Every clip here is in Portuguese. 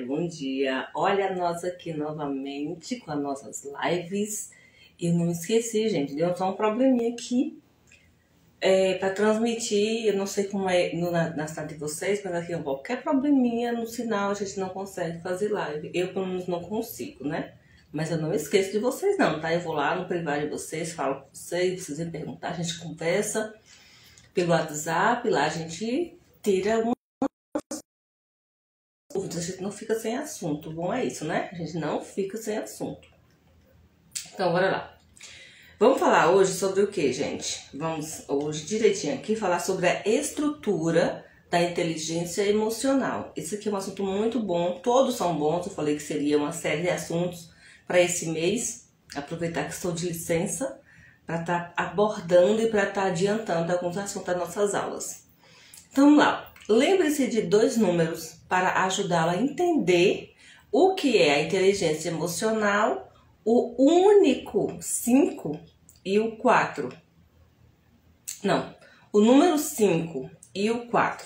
Bom dia. Olha nós aqui novamente com as nossas lives. Eu não esqueci, gente, deu só um probleminha aqui para transmitir. Eu não sei como é na cidade de vocês, mas aqui qualquer probleminha no sinal a gente não consegue fazer live. Eu pelo menos não consigo, né? Mas eu não esqueço de vocês não, tá? Eu vou lá no privado de vocês, falo com vocês vêm perguntar, a gente conversa pelo WhatsApp, lá a gente tira uma dúvidas, a gente não fica sem assunto. Bom, é isso, né? A gente não fica sem assunto. Então, bora lá. Vamos falar hoje sobre o que, gente? Vamos hoje direitinho aqui falar sobre a estrutura da inteligência emocional. Esse aqui é um assunto muito bom, todos são bons. Eu falei que seria uma série de assuntos para esse mês. Aproveitar que estou de licença para estar abordando e para estar adiantando alguns assuntos das nossas aulas. Então, vamos lá. Lembre-se de dois números para ajudá-la a entender o que é a inteligência emocional, o único 5 e o 4. Não, o número 5 e o 4,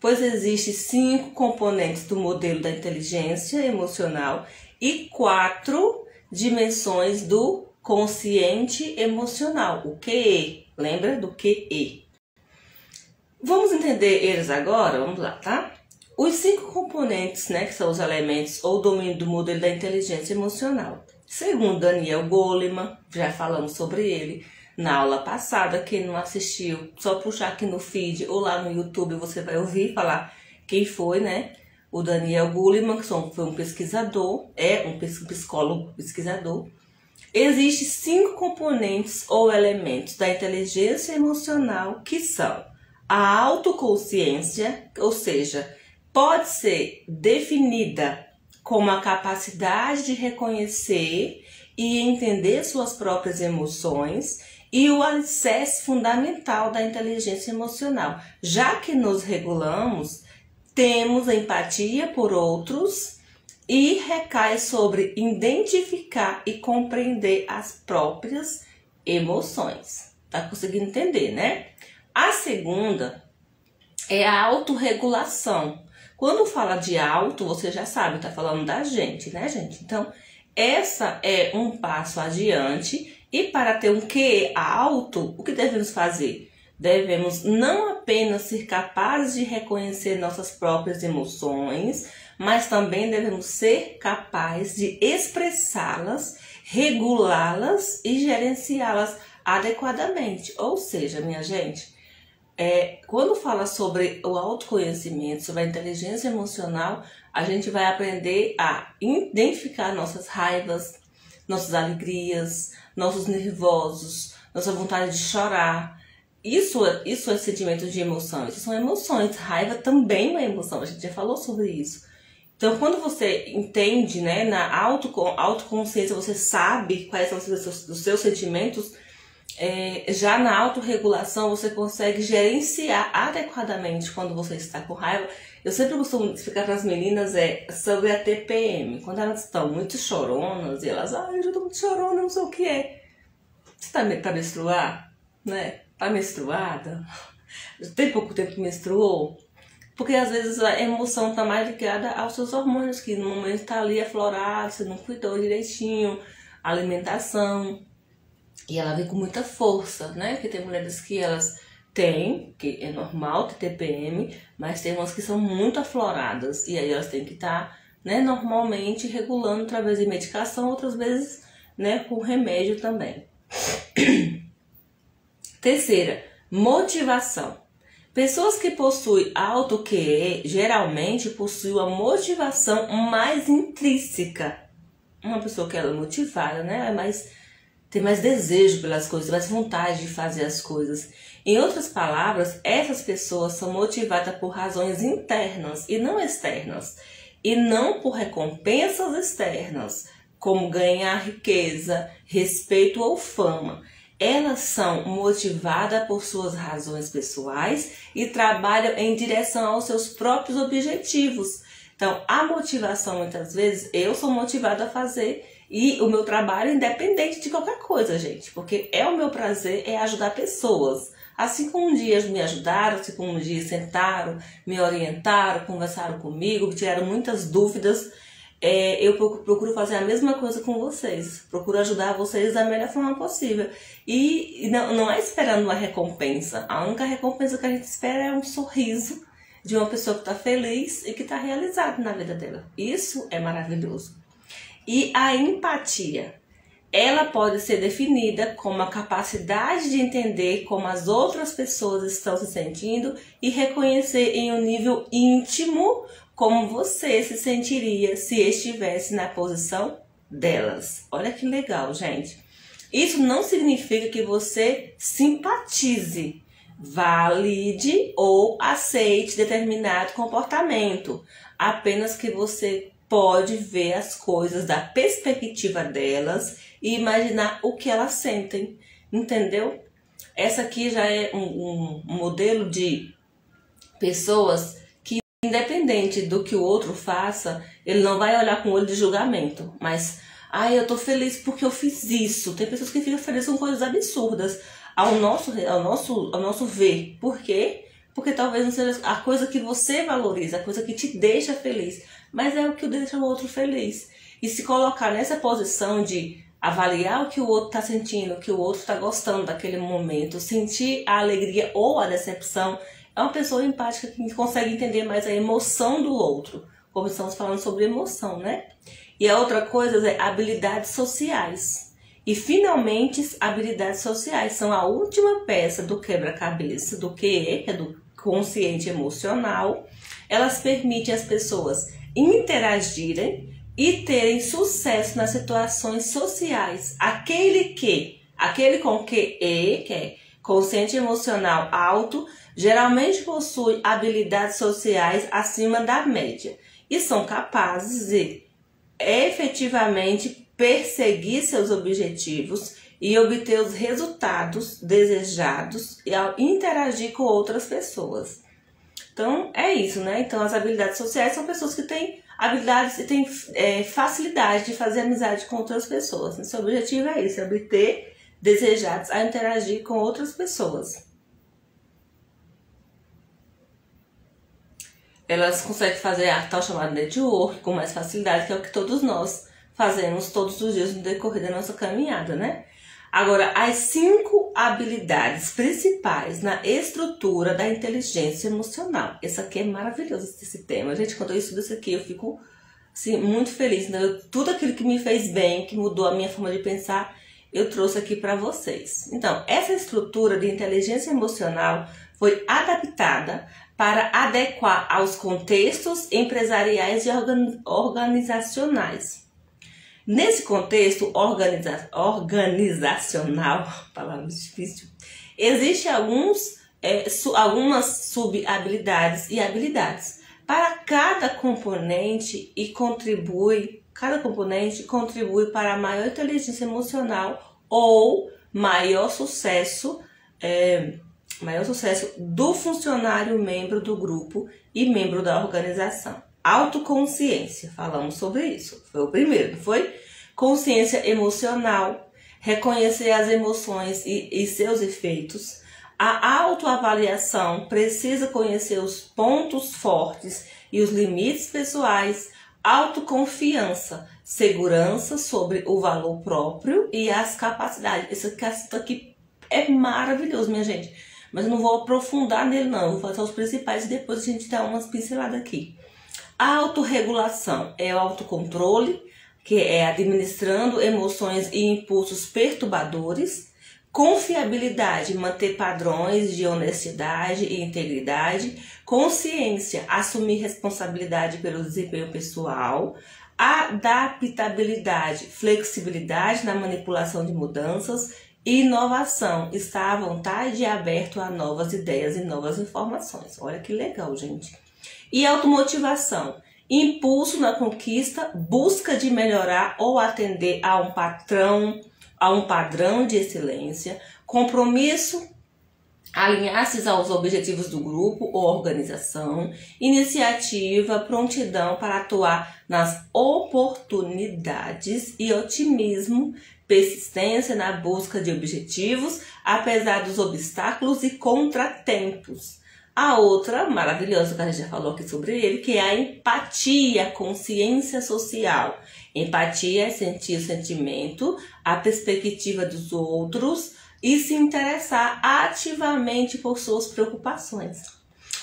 pois existem 5 componentes do modelo da inteligência emocional e 4 dimensões do consciente emocional, o QE. Lembra do QE? Vamos entender eles agora? Vamos lá, tá? Os 5 componentes, né, que são os elementos ou domínio do modelo da inteligência emocional. Segundo Daniel Goleman, já falamos sobre ele na aula passada. Quem não assistiu, só puxar aqui no feed ou lá no YouTube você vai ouvir falar quem foi, né? O Daniel Goleman, que foi um pesquisador, é um psicólogo pesquisador. Existem 5 componentes ou elementos da inteligência emocional que são a autoconsciência, ou seja, pode ser definida como a capacidade de reconhecer e entender suas próprias emoções, e o alicerce fundamental da inteligência emocional. Já que nos regulamos, temos empatia por outros e recai sobre identificar e compreender as próprias emoções. Tá conseguindo entender, né? A segunda é a autorregulação. Quando fala de auto, você já sabe, tá falando da gente, né, gente? Então, essa é um passo adiante. E para ter um QE alto, o que devemos fazer? Devemos não apenas ser capazes de reconhecer nossas próprias emoções, mas também devemos ser capazes de expressá-las, regulá-las e gerenciá-las adequadamente. Ou seja, minha gente, quando fala sobre o autoconhecimento, sobre a inteligência emocional, a gente vai aprender a identificar nossas raivas, nossas alegrias, nossos nervosos, nossa vontade de chorar. Isso é sentimento de emoção, isso são emoções. Raiva também é uma emoção, a gente já falou sobre isso. Então, quando você entende, né, na autoconsciência, você sabe quais são os seus sentimentos, já na autorregulação você consegue gerenciar adequadamente quando você está com raiva. Eu sempre costumo explicar para as meninas sobre a TPM. Quando elas estão muito choronas e elas, eu já estou muito chorona, não sei o que é. Você tá para menstruar? Né? Tá menstruada? Tem pouco tempo que menstruou? Porque às vezes a emoção está mais ligada aos seus hormônios, que no momento está ali aflorado, você não cuidou direitinho, alimentação. E ela vem com muita força, né? Porque tem mulheres que elas têm, que é normal ter TPM, mas tem umas que são muito afloradas. E aí elas têm que estar, né, normalmente regulando através de medicação, outras vezes, né, com remédio também. Terceira, motivação. Pessoas que possuem alto QE geralmente possuem uma motivação mais intrínseca. Uma pessoa que ela é motivada, né, tem mais desejo pelas coisas, mais vontade de fazer as coisas. Em outras palavras, essas pessoas são motivadas por razões internas e não externas. E não por recompensas externas, como ganhar riqueza, respeito ou fama. Elas são motivadas por suas razões pessoais e trabalham em direção aos seus próprios objetivos. Então, a motivação, muitas vezes, eu sou motivada a fazer E o meu trabalho é independente de qualquer coisa, gente. Porque é o meu prazer é ajudar pessoas. Assim como um dia me ajudaram, assim como um dia sentaram, me orientaram, conversaram comigo, tiraram muitas dúvidas, eu procuro fazer a mesma coisa com vocês. Procuro ajudar vocês da melhor forma possível. E não é esperando uma recompensa. A única recompensa que a gente espera é um sorriso de uma pessoa que está feliz e que está realizada na vida dela. Isso é maravilhoso. E a empatia, ela pode ser definida como a capacidade de entender como as outras pessoas estão se sentindo e reconhecer em um nível íntimo como você se sentiria se estivesse na posição delas. Olha que legal, gente. Isso não significa que você simpatize, valide ou aceite determinado comportamento. Apenas que você pode ver as coisas da perspectiva delas e imaginar o que elas sentem, entendeu? Essa aqui já é um modelo de pessoas que, independente do que o outro faça, ele não vai olhar com olho de julgamento, mas, eu tô feliz porque eu fiz isso. Tem pessoas que ficam felizes com coisas absurdas ao nosso ver. Por quê? Porque talvez não seja a coisa que você valoriza, a coisa que te deixa feliz, mas é o que deixa o outro feliz. E se colocar nessa posição de avaliar o que o outro está sentindo, o que o outro está gostando daquele momento, sentir a alegria ou a decepção, é uma pessoa empática que consegue entender mais a emoção do outro, como estamos falando sobre emoção, né? E a outra coisa é habilidades sociais. E finalmente, habilidades sociais são a última peça do quebra-cabeça, do QE, que é do consciente emocional. Elas permitem às pessoas interagirem e terem sucesso nas situações sociais. Aquele com QE, que é consciente emocional alto, geralmente possui habilidades sociais acima da média e são capazes de efetivamente perseguir seus objetivos e obter os resultados desejados e ao interagir com outras pessoas. Então, é isso, né? Então, as habilidades sociais são pessoas que têm habilidades e têm facilidade de fazer amizade com outras pessoas. Né? Seu objetivo é esse, obter desejados a interagir com outras pessoas. Elas conseguem fazer a tal chamada network com mais facilidade, que é o que todos nós fazemos todos os dias no decorrer da nossa caminhada, né? Agora, as 5 habilidades principais na estrutura da inteligência emocional. Esse aqui é maravilhoso, esse tema. Gente, quando eu estudo isso aqui, eu fico assim, muito feliz. Né? Tudo aquilo que me fez bem, que mudou a minha forma de pensar, eu trouxe aqui para vocês. Então, essa estrutura de inteligência emocional foi adaptada para adequar aos contextos empresariais e organizacionais. Nesse contexto organizacional, palavra difícil, existem algumas sub-habilidades e habilidades. Para cada componente cada componente contribui para a maior inteligência emocional ou maior sucesso do funcionário membro do grupo e membro da organização. Autoconsciência, falamos sobre isso. Foi o primeiro, não foi? Consciência emocional, reconhecer as emoções e seus efeitos. A autoavaliação precisa conhecer os pontos fortes e os limites pessoais. Autoconfiança, segurança sobre o valor próprio e as capacidades. Isso aqui é maravilhoso, minha gente. Mas eu não vou aprofundar nele, não. Eu vou fazer os principais e depois a gente dá umas pinceladas aqui. A autorregulação é o autocontrole, que é administrando emoções e impulsos perturbadores. Confiabilidade, manter padrões de honestidade e integridade. Consciência, assumir responsabilidade pelo desempenho pessoal. Adaptabilidade, flexibilidade na manipulação de mudanças. Inovação, estar à vontade e aberto a novas ideias e novas informações. Olha que legal, gente. E automotivação, impulso na conquista, busca de melhorar ou atender a um padrão de excelência, compromisso alinhar-se aos objetivos do grupo ou organização, iniciativa, prontidão para atuar nas oportunidades e otimismo, persistência na busca de objetivos, apesar dos obstáculos e contratempos. A outra, maravilhosa, que a gente já falou aqui sobre ele, que é a empatia, a consciência social. Empatia é sentir o sentimento, a perspectiva dos outros e se interessar ativamente por suas preocupações.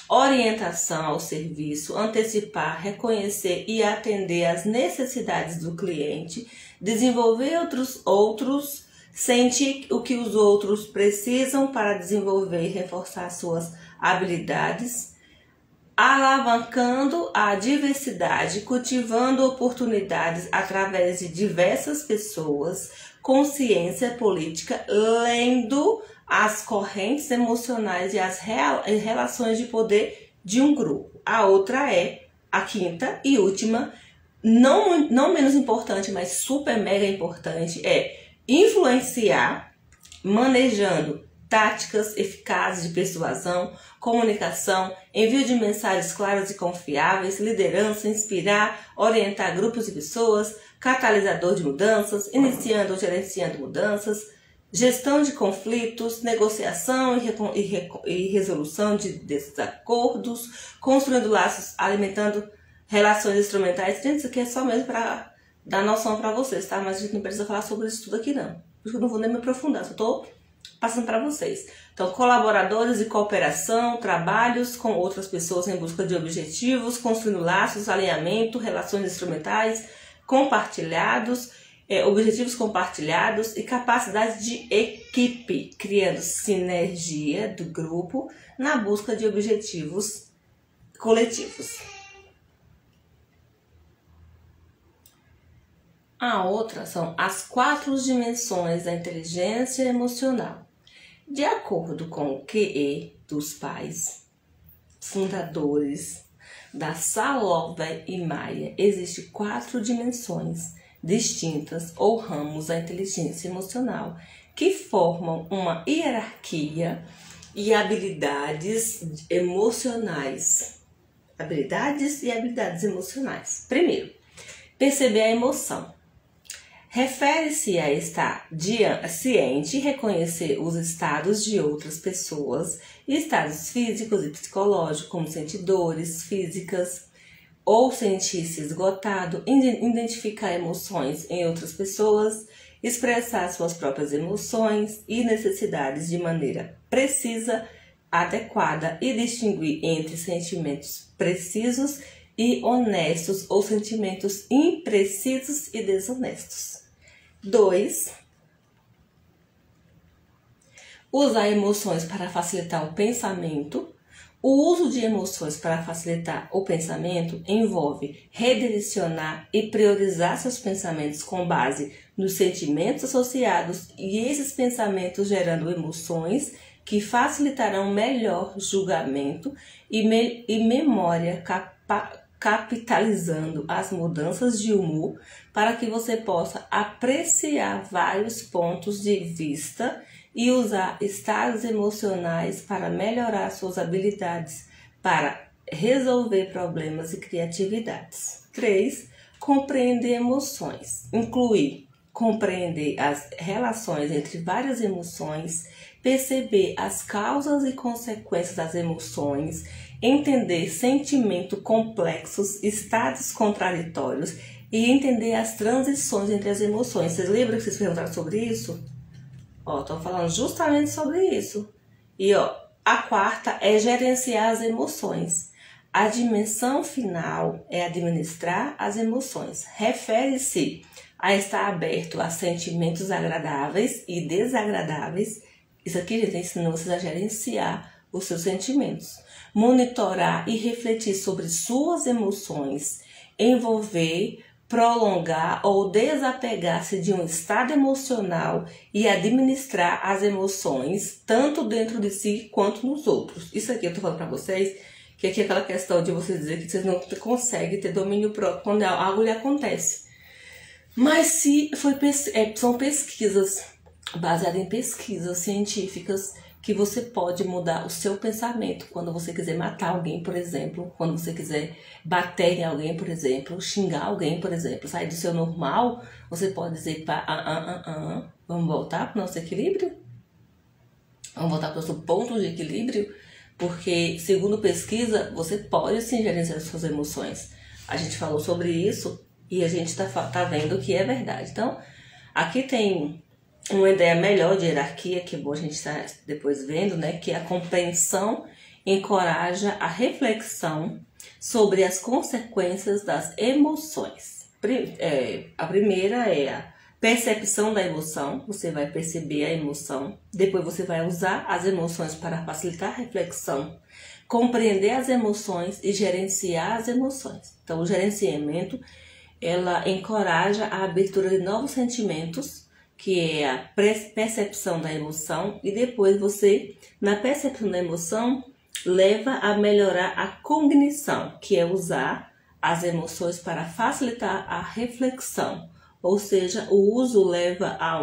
Orientação ao serviço, antecipar, reconhecer e atender às necessidades do cliente, desenvolver outros, sentir o que os outros precisam para desenvolver e reforçar suas habilidades, alavancando a diversidade, cultivando oportunidades através de diversas pessoas, consciência política, lendo as correntes emocionais e as relações de poder de um grupo. A outra é, a quinta e última, não menos importante, mas super mega importante, é influenciar, manejando táticas eficazes de persuasão, comunicação, envio de mensagens claras e confiáveis, liderança, inspirar, orientar grupos de pessoas, catalisador de mudanças, iniciando ou gerenciando mudanças, gestão de conflitos, negociação e resolução de desacordos, construindo laços, alimentando relações instrumentais. Gente, isso aqui é só mesmo para dar noção para vocês, tá? Mas a gente não precisa falar sobre isso tudo aqui, não. Por isso que eu não vou nem me aprofundar, só tô passando para vocês. Então, colaboradores e cooperação, trabalhos com outras pessoas em busca de objetivos, construindo laços, alinhamento, relações instrumentais, compartilhados, objetivos compartilhados e capacidade de equipe, criando sinergia do grupo na busca de objetivos coletivos. A outra são as 4 dimensões da inteligência emocional. De acordo com o QE dos pais fundadores da Salovey e Maia, existem 4 dimensões distintas ou ramos da inteligência emocional que formam uma hierarquia e habilidades emocionais. Habilidades e habilidades emocionais. Primeiro, perceber a emoção. Refere-se a estar ciente e reconhecer os estados de outras pessoas, estados físicos e psicológicos, como sentir dores físicas ou sentir-se esgotado, identificar emoções em outras pessoas, expressar suas próprias emoções e necessidades de maneira precisa, adequada e distinguir entre sentimentos precisos e honestos ou sentimentos imprecisos e desonestos. 2. Usar emoções para facilitar o pensamento. O uso de emoções para facilitar o pensamento envolve redirecionar e priorizar seus pensamentos com base nos sentimentos associados e esses pensamentos gerando emoções que facilitarão melhor julgamento e memória, capitalizando as mudanças de humor para que você possa apreciar vários pontos de vista e usar estados emocionais para melhorar suas habilidades para resolver problemas e criatividades. 3. Compreender emoções. Incluir compreender as relações entre várias emoções, perceber as causas e consequências das emoções, entender sentimentos complexos, estados contraditórios e entender as transições entre as emoções. Vocês lembram que vocês perguntaram sobre isso? Ó, tô falando justamente sobre isso. E ó, a 4ª é gerenciar as emoções. A dimensão final é administrar as emoções. Refere-se a estar aberto a sentimentos agradáveis e desagradáveis. Isso aqui, gente, ensina vocês a gerenciar os seus sentimentos. Monitorar e refletir sobre suas emoções. Envolver, prolongar ou desapegar-se de um estado emocional e administrar as emoções, tanto dentro de si quanto nos outros. Isso aqui eu tô falando pra vocês, que aqui é aquela questão de vocês dizer que vocês não conseguem ter domínio próprio quando algo lhe acontece. Mas se são pesquisas, baseadas em pesquisas científicas, que você pode mudar o seu pensamento quando você quiser matar alguém, por exemplo, quando você quiser bater em alguém, por exemplo, xingar alguém, por exemplo, sair do seu normal, você pode dizer vamos voltar para o nosso equilíbrio? Vamos voltar para o nosso ponto de equilíbrio? Porque, segundo pesquisa, você pode sim gerenciar suas emoções. A gente falou sobre isso e a gente tá vendo que é verdade. Então, aqui tem uma ideia melhor de hierarquia, que é bom a gente estar depois vendo, né? Que a compreensão encoraja a reflexão sobre as consequências das emoções. A primeira é a percepção da emoção, você vai perceber a emoção, depois você vai usar as emoções para facilitar a reflexão, compreender as emoções e gerenciar as emoções. Então, o gerenciamento, ela encoraja a abertura de novos sentimentos, que é a percepção da emoção, e depois você, na percepção da emoção, leva a melhorar a cognição, que é usar as emoções para facilitar a reflexão. Ou seja, o uso leva a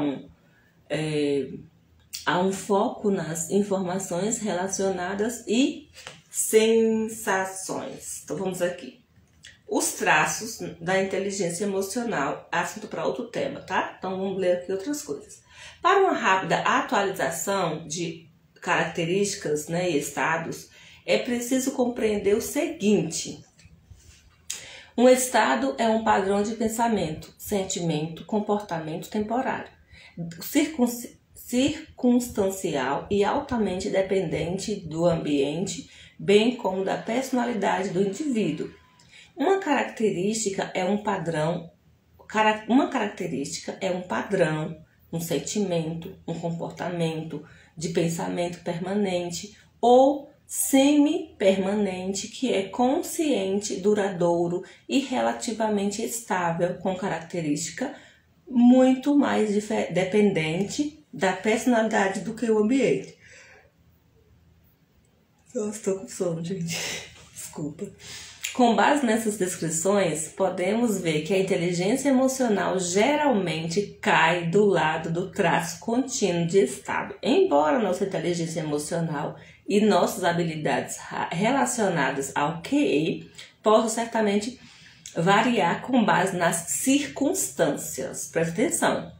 um foco nas informações relacionadas e sensações. Então vamos aqui. Os traços da inteligência emocional, assunto para outro tema, tá? Então vamos ler aqui outras coisas. Para uma rápida atualização de características, né, e estados, é preciso compreender o seguinte. Um estado é um padrão de pensamento, sentimento, comportamento temporário, circunstancial e altamente dependente do ambiente, bem como da personalidade do indivíduo. Uma característica é um padrão, um sentimento, um comportamento de pensamento permanente ou semi-permanente que é consciente, duradouro e relativamente estável, com característica muito mais dependente da personalidade do que o ambiente. Nossa, estou com sono, gente. Desculpa. Com base nessas descrições, podemos ver que a inteligência emocional geralmente cai do lado do traço contínuo de estado. Embora nossa inteligência emocional e nossas habilidades relacionadas ao QI possam certamente variar com base nas circunstâncias. Presta atenção.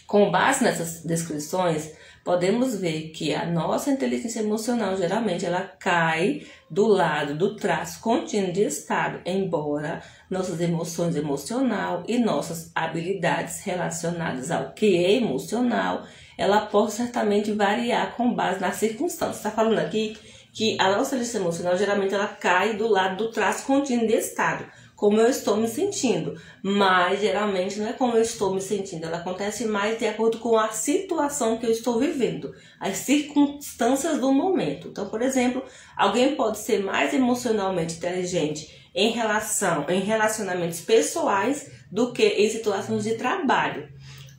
Com base nessas descrições, podemos ver que a nossa inteligência emocional geralmente ela cai do lado do traço contínuo de estado, embora nossas emoções emocional e nossas habilidades relacionadas ao que é emocional, ela pode certamente variar com base nas circunstâncias. Está falando aqui que a nossa inteligência emocional geralmente ela cai do lado do traço contínuo de estado, como eu estou me sentindo, mas geralmente não é como eu estou me sentindo, ela acontece mais de acordo com a situação que eu estou vivendo, as circunstâncias do momento. Então, por exemplo, alguém pode ser mais emocionalmente inteligente em relacionamentos pessoais do que em situações de trabalho,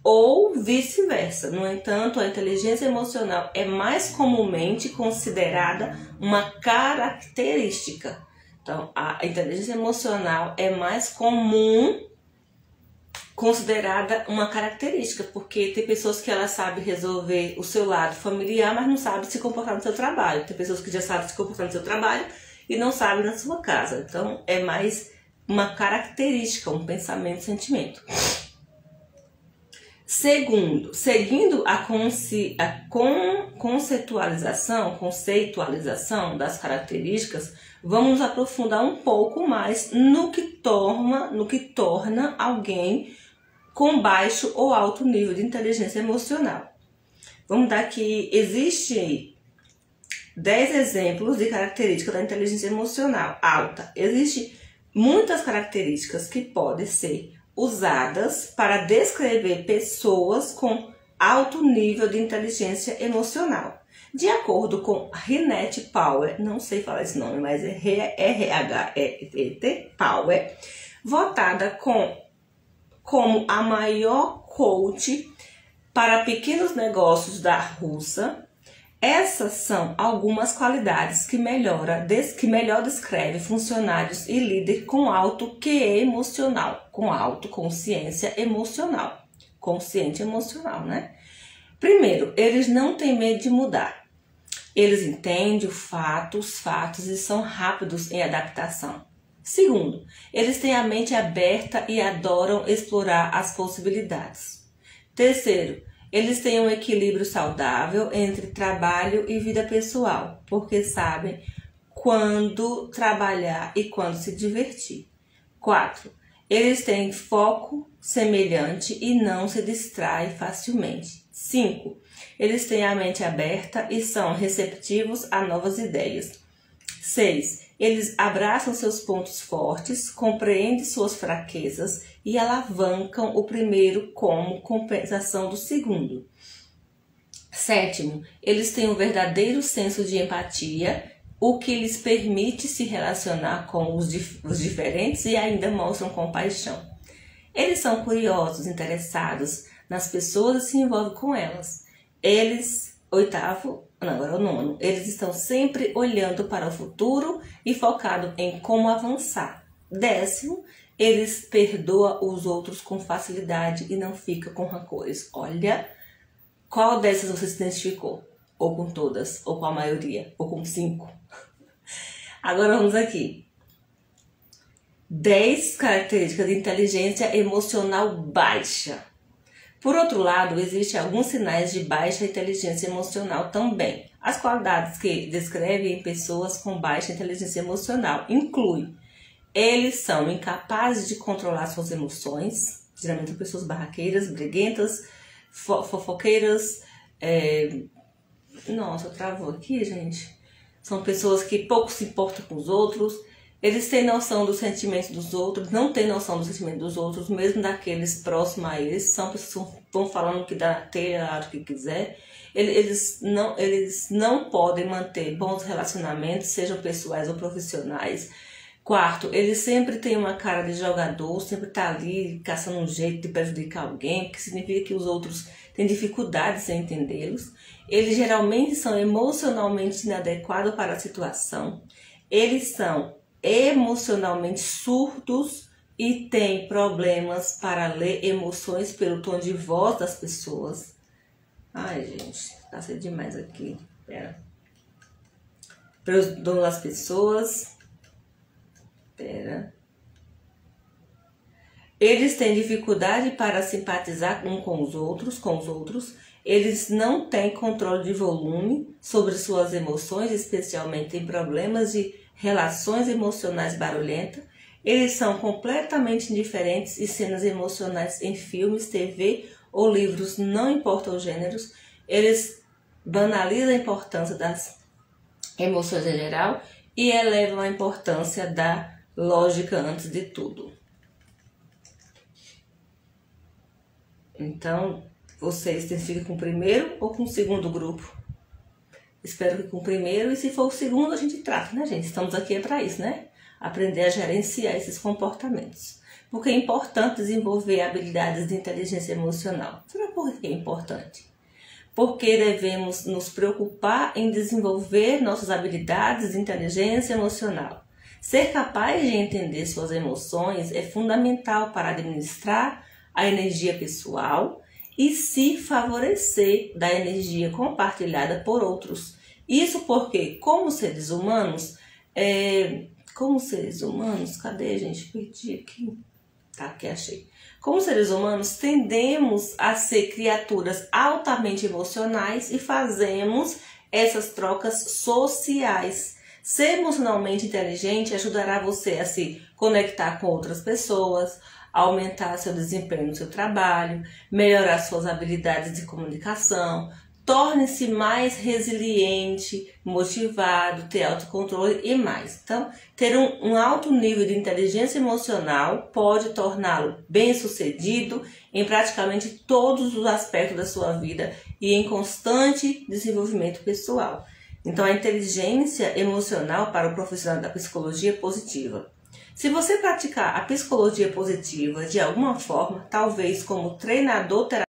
ou vice-versa. No entanto, a inteligência emocional é mais comumente considerada uma característica. Então, a inteligência emocional é mais comum considerada uma característica, porque tem pessoas que elas sabem resolver o seu lado familiar, mas não sabem se comportar no seu trabalho. Tem pessoas que já sabem se comportar no seu trabalho e não sabem na sua casa. Então, é mais uma característica, um pensamento, sentimento. Segundo, seguindo a conceitualização das características, vamos aprofundar um pouco mais no que torna alguém com baixo ou alto nível de inteligência emocional. Vamos dar aqui, existe 10 exemplos de características da inteligência emocional alta. Existem muitas características que podem ser usadas para descrever pessoas com alto nível de inteligência emocional. De acordo com Rhett Power, não sei falar esse nome, mas é Rhett Power, votada como a maior coach para pequenos negócios da Rússia, essas são algumas qualidades que melhor descreve funcionários e líderes com alto QE emocional, com autoconsciência emocional, consciente emocional, né? Primeiro, eles não têm medo de mudar. Eles entendem os fatos e são rápidos em adaptação. Segundo, eles têm a mente aberta e adoram explorar as possibilidades. Terceiro, eles têm um equilíbrio saudável entre trabalho e vida pessoal, porque sabem quando trabalhar e quando se divertir. 4. Eles têm foco semelhante e não se distraem facilmente. 5. Eles têm a mente aberta e são receptivos a novas ideias. 6. Eles abraçam seus pontos fortes, compreendem suas fraquezas e alavancam o primeiro como compensação do segundo. 7. Eles têm um verdadeiro senso de empatia, o que lhes permite se relacionar com os diferentes e ainda mostram compaixão. Eles são curiosos, interessados nas pessoas e se envolvem com elas. Agora é o nono. Eles estão sempre olhando para o futuro e focados em como avançar. 10. Eles perdoam os outros com facilidade e não ficam com rancores. Olha, qual dessas você se identificou? Ou com todas, ou com a maioria, ou com 5. Agora vamos aqui. 10 características de inteligência emocional baixa. Por outro lado, existem alguns sinais de baixa inteligência emocional também. As qualidades que descrevem pessoas com baixa inteligência emocional incluem: eles são incapazes de controlar suas emoções, geralmente pessoas barraqueiras, briguentas, fofoqueiras. Nossa, travou aqui, gente. São pessoas que pouco se importam com os outros. Eles têm noção dos sentimentos dos outros, não têm noção dos sentimentos dos outros, mesmo daqueles próximos a eles. São pessoas que vão falando que dá até o que quiser. Eles não podem manter bons relacionamentos, sejam pessoais ou profissionais. 4, eles sempre têm uma cara de jogador, sempre tá ali caçando um jeito de prejudicar alguém, que significa que os outros têm dificuldades em entendê-los. Eles geralmente são emocionalmente inadequados para a situação. Eles são emocionalmente surdos e têm problemas para ler emoções pelo tom de voz das pessoas. Ai, gente, tá sendo demais aqui. Pera. Pelo tom das pessoas. Eles têm dificuldade para simpatizar com os outros. Eles não têm controle de volume sobre suas emoções, especialmente em problemas de relações emocionais barulhentas. Eles são completamente indiferentes em cenas emocionais em filmes, TV ou livros, não importa os gêneros. Eles banalizam a importância das emoções em geral e elevam a importância da lógica antes de tudo. Então, você se identifica com o primeiro ou com o segundo grupo? Espero que com o primeiro, e se for o segundo, a gente trata, né, gente? Estamos aqui para isso, né? Aprender a gerenciar esses comportamentos. Porque é importante desenvolver habilidades de inteligência emocional. Será por que é importante? Porque devemos nos preocupar em desenvolver nossas habilidades de inteligência emocional. Ser capaz de entender suas emoções é fundamental para administrar a energia pessoal e se favorecer da energia compartilhada por outros. Isso porque, como seres humanos, cadê, gente? Perdi aqui. Tá, aqui achei. Como seres humanos, tendemos a ser criaturas altamente emocionais e fazemos essas trocas sociais. Ser emocionalmente inteligente ajudará você a se conectar com outras pessoas, aumentar seu desempenho no seu trabalho, melhorar suas habilidades de comunicação, torne-se mais resiliente, motivado, ter autocontrole e mais. Então, ter um alto nível de inteligência emocional pode torná-lo bem-sucedido em praticamente todos os aspectos da sua vida e em constante desenvolvimento pessoal. Então, a inteligência emocional para o profissional da psicologia é positiva. Se você praticar a psicologia positiva de alguma forma, talvez como treinador terapêutico,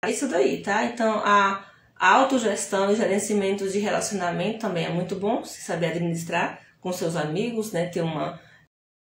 É isso daí, tá? Então, a autogestão e gerenciamento de relacionamento também é muito bom, você saber administrar com seus amigos, né? Ter uma